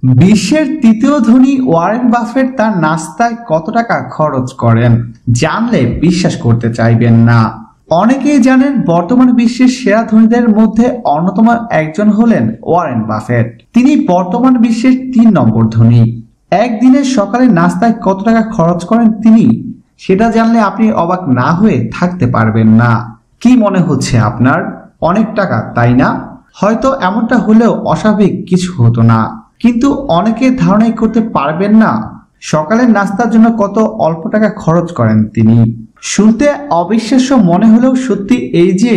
বিশ্বের তৃতীয় ধনী ওয়ারেন বাফেট তার নাস্তায় কত টাকা খরচ করেন জানলে বিশ্বাস করতে চাইবেন না। অনেকেই জানেন বর্তমান বিশ্বের সেরা ধনীদের মধ্যে অন্যতম একজন হলেন ওয়ারেন বাফেট। তিনি বর্তমান বিশ্বের ৩ নম্বর ধনী। একদিনের সকালে নাস্তায় কত টাকা খরচ করেন তিনি, সেটা জানলে আপনি অবাক না হয়ে থাকতে পারবেন না। কি মনে হচ্ছে আপনার? অনেক টাকা, তাই না? হয়তো এমনটা হলেও অস্বাভাবিক কিছু হতো না, কিন্তু অনেকে ধারণাই করতে পারবেন না সকালের নাস্তার জন্য কত অল্প টাকা খরচ করেন তিনি। শুনতে অবিশ্বাস্য মনে হলেও সত্যি এই যে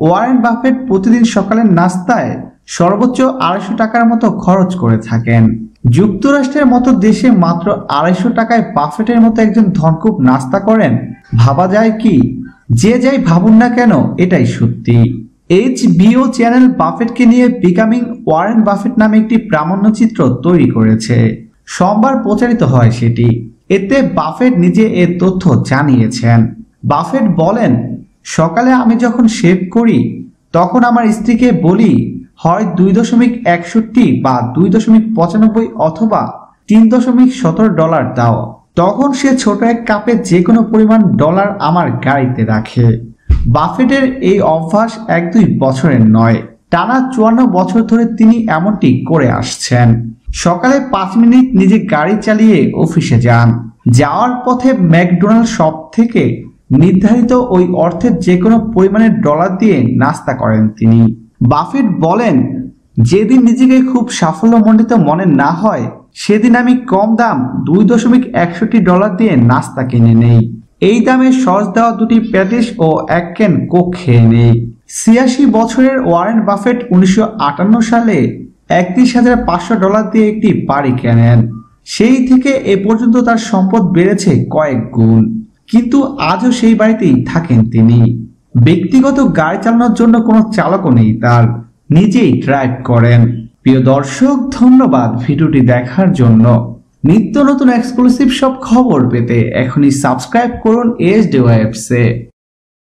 ওয়ারেন বাফেট প্রতিদিন সকালের নাস্তায় সর্বোচ্চ ২৫০ টাকার মতো খরচ করে থাকেন। যুক্তরাষ্ট্রের মতো দেশে মাত্র ২৫০ টাকায় বাফেটের মতো একজন ধনকুব নাস্তা করেন, ভাবা যায় কি? যে যাই ভাবুন না কেন, এটাই সত্যি। HBO চ্যানেল বাফেটকে নিয়ে বিকামিং ওয়ারেন বাফেট নামে একটি প্রামাণ্যচিত্র তৈরি করেছে। সোমবার প্রচারিত হয় সেটি। এতে বাফেট নিজে এ তথ্য জানিয়েছেন। বাফেট বলেন, সকালে আমি যখন শেভ করি তখন আমার স্ত্রীকে বলি হয় ২.৬১ বা ২.৯৫ অথবা $৩.১৭ দাও। তখন সে ছোট এক কাপে যে কোনো পরিমাণ ডলার আমার গাড়িতে রাখে। বাফেটের এই অভ্যাস ১-২ বছরের নয়, টানা ৫৪ বছর ধরে তিনি এমনটি করে আসছেন। সকালে ৫ মিনিট নিজে গাড়ি চালিয়ে অফিসে যান। যাওয়ার পথে ম্যাকডোনাল্ড শপ থেকে নির্ধারিত ওই অর্থের যে কোনো পরিমাণের ডলার দিয়ে নাস্তা করেন তিনি। বাফেট বলেন, যেদিন নিজেকে খুব সাফল্যমণ্ডিত মনে না হয় সেদিন আমি কম দাম $২.৬১ দিয়ে নাস্তা কিনে নেই। এই দামে সস দেওয়া ২টি প্যাটিস ও ১ ক্যান কোক খেয়ে নেই। ৮৬ বছরের ওয়ারেন বাফেট ১৯৫৮ সালে $৩১,৫০০ দিয়ে একটি বাড়ি কেনেন। সেই থেকে এ পর্যন্ত তার সম্পদ বেড়েছে কয়েক গুণ, কিন্তু আজও সেই বাড়িতেই থাকেন তিনি। ব্যক্তিগত গাড়ি চালানোর জন্য কোনো চালকও নেই তার, নিজেই ড্রাইভ করেন। প্রিয় দর্শক, ধন্যবাদ ভিডিওটি দেখার জন্য। নিত্য নতুন এক্সক্লুসিভ সব খবর পেতে এখনই সাবস্ক্রাইব করুন এসডি ওয়েবসে।